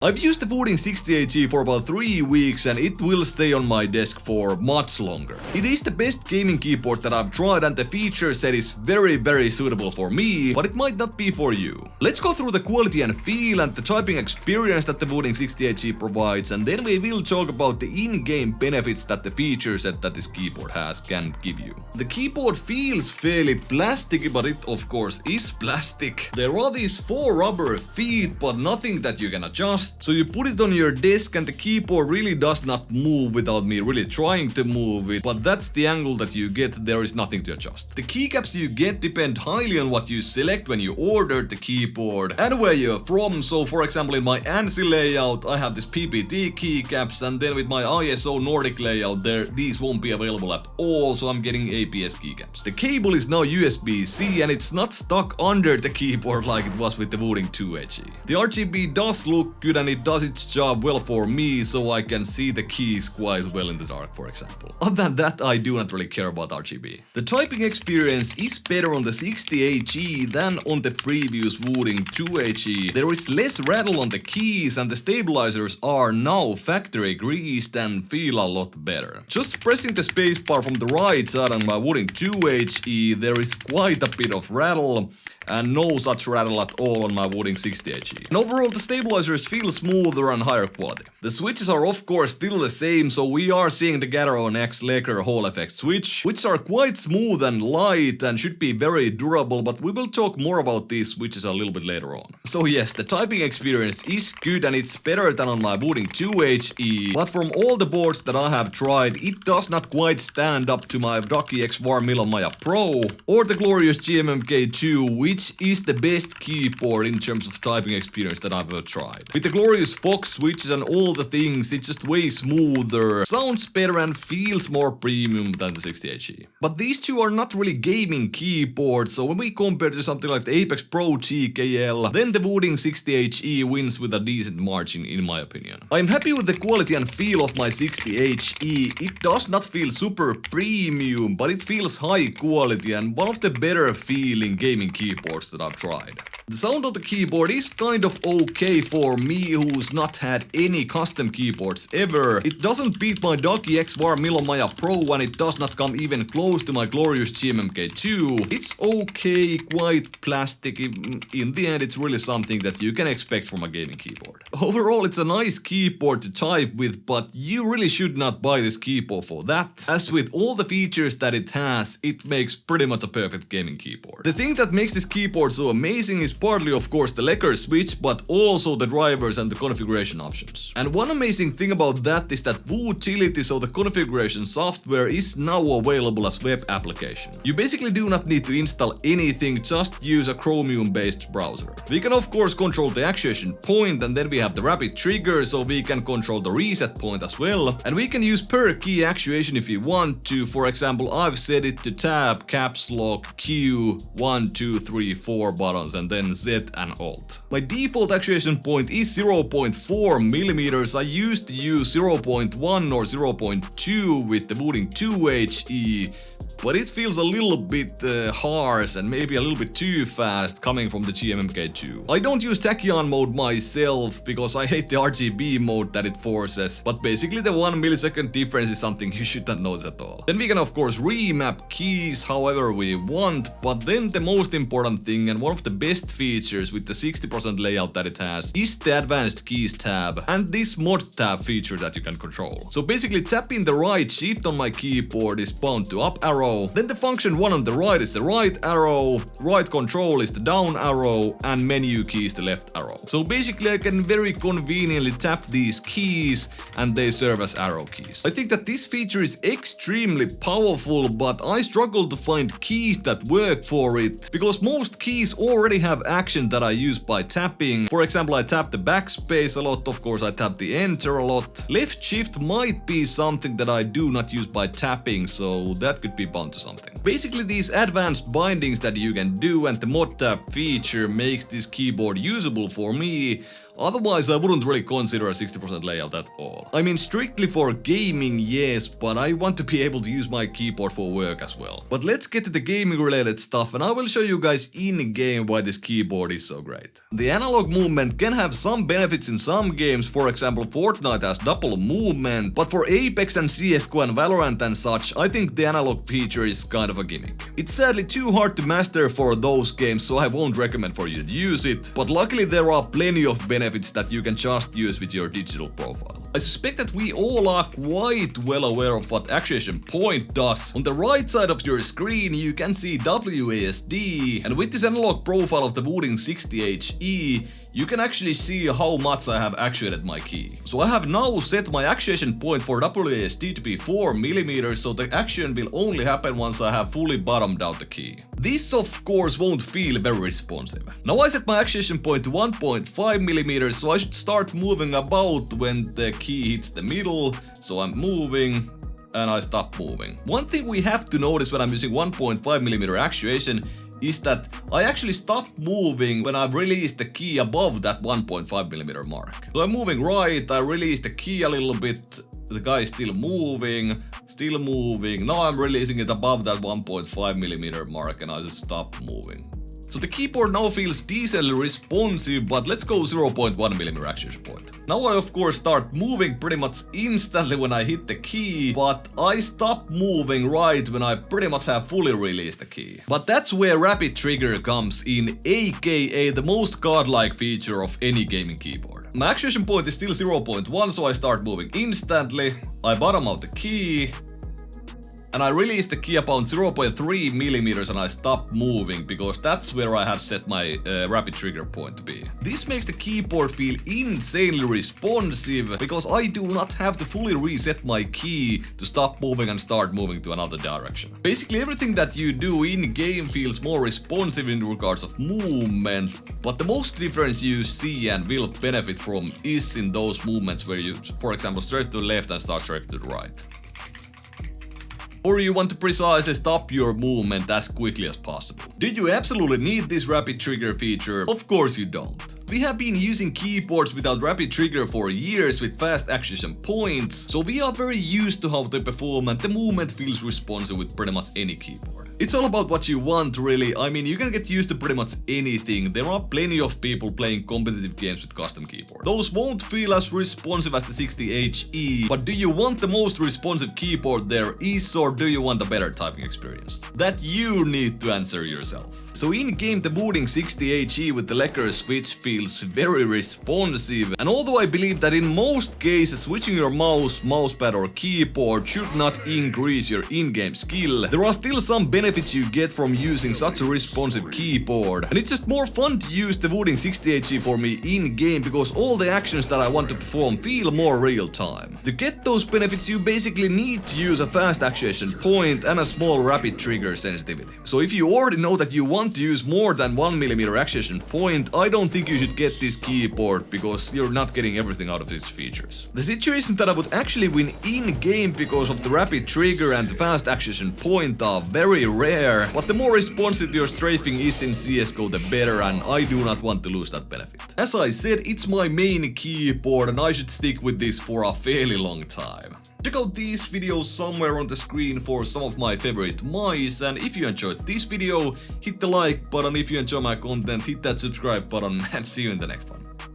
I've used the Wooting 60He for about 3 weeks and it will stay on my desk for much longer. It is the best gaming keyboard that I've tried and the feature set is very suitable for me, but it might not be for you. Let's go through the quality and feel and the typing experience that the Wooting 60He provides, and then we will talk about the in-game benefits that the feature set that this keyboard has can give you. The keyboard feels fairly plasticky, but it of course is plastic. There are these 4 rubber feet, but nothing that you can adjust. So you put it on your desk and the keyboard really does not move without me really trying to move it, but that's the angle that you get, there is nothing to adjust. The keycaps you get depend highly on what you select when you order the keyboard and where you're from. So for example, in my ANSI layout I have this PPT keycaps, and then with my ISO Nordic layout these won't be available at all, so I'm getting APS keycaps. The cable is now USB-C and it's not stuck under the keyboard like it was with the Wooting Two HE. The RGB does look good and it does its job well for me, so I can see the keys quite well in the dark, for example. Other than that, I do not really care about RGB. The typing experience is better on the 60He than on the previous Wooting Two HE. There is less rattle on the keys and the stabilizers are now factory greased and feel a lot better. Just pressing the spacebar from the right side on my Wooting Two HE, there is quite a bit of rattle, and no such rattle at all on my Wooting 60He. And overall the stabilizers feel smoother and higher quality. The switches are of course still the same, so we are seeing the Gateron X Lecker Hall effect switch, which are quite smooth and light and should be very durable, but we will talk more about these switches a little bit later on. So yes, the typing experience is good and it's better than on my Wooting Two HE, but from all the boards that I have tried, it does not quite stand up to my Ducky X War Mila Maya Pro or the glorious GMMK2, which is the best keyboard in terms of typing experience that I've ever tried. With the glorious Fox switches and all the things, it's just way smoother, sounds better and feels more premium than the 60He. But these two are not really gaming keyboards, so when we compare to something like the Apex Pro GKL, then the Wooting 60He wins with a decent margin in my opinion. I'm happy with the quality and feel of my 60He. It does not feel super premium, but it feels high quality and one of the better feeling gaming keyboards that I've tried. The sound of the keyboard is kind of okay for me who's not had any custom keyboards ever. It doesn't beat my Ducky X War Mila Maya Pro and it does not come even close to my glorious GMMK2. It's okay, quite plastic. In the end, it's really something that you can expect from a gaming keyboard. Overall, it's a nice keyboard to type with, but you really should not buy this keyboard for that. As with all the features that it has, it makes pretty much a perfect gaming keyboard. The thing that makes this keyboard so amazing is partly of course the Lecker switch, but also the drivers and the configuration options. And one amazing thing about that is that Wootility, so the configuration software, is now available as web application. You basically do not need to install anything, just use a Chromium based browser. We can of course control the Actuation Point, and then we have the rapid trigger, so we can control the reset point as well. And we can use per key actuation if you want to. For example, I've set it to tab, caps lock, Q, 1, 2, 3, 4 buttons, and then Z and Alt. My default actuation point is 0.4mm. I used to use 0.1 or 0.2 with the Wooting Two HE, but it feels a little bit harsh and maybe a little bit too fast coming from the GMMK2. I don't use tachyon mode myself because I hate the RGB mode that it forces, but basically the 1 millisecond difference is something you should not notice at all. Then we can of course remap keys however we want, but then the most important thing and one of the best features with the 60% layout that it has is the advanced keys tab and this mod tab feature that you can control. So basically tapping the right shift on my keyboard is bound to up arrow. Then the function 1 on the right is the right arrow, right control is the down arrow, and menu key is the left arrow. So basically I can very conveniently tap these keys and they serve as arrow keys. I think that this feature is extremely powerful, but I struggle to find keys that work for it because most keys already have action that I use by tapping. For example, I tap the backspace a lot, of course I tap the enter a lot. Left shift might be something that I do not use by tapping, so that could be to something. Basically these advanced bindings that you can do and the mod tab feature makes this keyboard usable for me. Otherwise, I wouldn't really consider a 60% layout at all. I mean, strictly for gaming, yes, but I want to be able to use my keyboard for work as well. But let's get to the gaming related stuff, and I will show you guys in-game why this keyboard is so great. The analog movement can have some benefits in some games, for example Fortnite has double movement, but for Apex and CSGO and Valorant and such, I think the analog feature is kind of a gimmick. It's sadly too hard to master for those games, so I won't recommend for you to use it, but luckily there are plenty of benefits that you can just use with your digital profile. I suspect that we all are quite well aware of what Actuation Point does. On the right side of your screen you can see WASD, and with this analog profile of the Wooting 60He, you can actually see how much I have actuated my key. So I have now set my actuation point for WASD to be 4mm, so the action will only happen once I have fully bottomed out the key. This of course won't feel very responsive. Now I set my actuation point to 1.5mm, so I should start moving about when the key hits the middle, so I'm moving and I stop moving. One thing we have to notice when I'm using 1.5mm actuation is that I actually stop moving when I release the key above that 1.5mm mark. So I'm moving right, I release the key a little bit, the guy is still moving, now I'm releasing it above that 1.5mm mark and I just stop moving. So the keyboard now feels decently responsive, but let's go 0.1mm actuation point. Now I of course start moving pretty much instantly when I hit the key, but I stop moving right when I pretty much have fully released the key. But that's where rapid trigger comes in, aka the most godlike feature of any gaming keyboard. My actuation point is still 0.1, so I start moving instantly, I bottom out the key, and I release the key about 0.3mm and I stop moving, because that's where I have set my rapid trigger point to be. This makes the keyboard feel insanely responsive, because I do not have to fully reset my key to stop moving and start moving to another direction. Basically everything that you do in game feels more responsive in regards of movement, but the most difference you see and will benefit from is in those movements where you, for example, straight to the left and start straight to the right. Or you want to precisely stop your movement as quickly as possible. Do you absolutely need this rapid trigger feature? Of course you don't. We have been using keyboards without rapid trigger for years with fast actuation points, so we are very used to how they perform and the movement feels responsive with pretty much any keyboard. It's all about what you want really, I mean you can get used to pretty much anything, there are plenty of people playing competitive games with custom keyboards. Those won't feel as responsive as the 60HE, but do you want the most responsive keyboard there is, or do you want a better typing experience? That you need to answer yourself. So in game the Wooting 60HE with the lacquer switch feels very responsive, and although I believe that in most cases switching your mouse, mousepad or keyboard should not increase your in-game skill, there are still some benefits you get from using such a responsive keyboard, and it's just more fun to use the Wooting 60HE for me in-game because all the actions that I want to perform feel more real-time. To get those benefits you basically need to use a fast actuation point and a small rapid trigger sensitivity. So if you already know that you want to use more than 1mm actuation point, I don't think you should get this keyboard because you're not getting everything out of its features. The situations that I would actually win in-game because of the rapid trigger and the fast actuation point are very rare, but the more responsive your strafing is in CSGO the better, and I do not want to lose that benefit. As I said, it's my main keyboard and I should stick with this for a fairly long time. Check out these videos somewhere on the screen for some of my favorite mice, and if you enjoyed this video, hit the like button. If you enjoy my content, hit that subscribe button, and see you in the next one.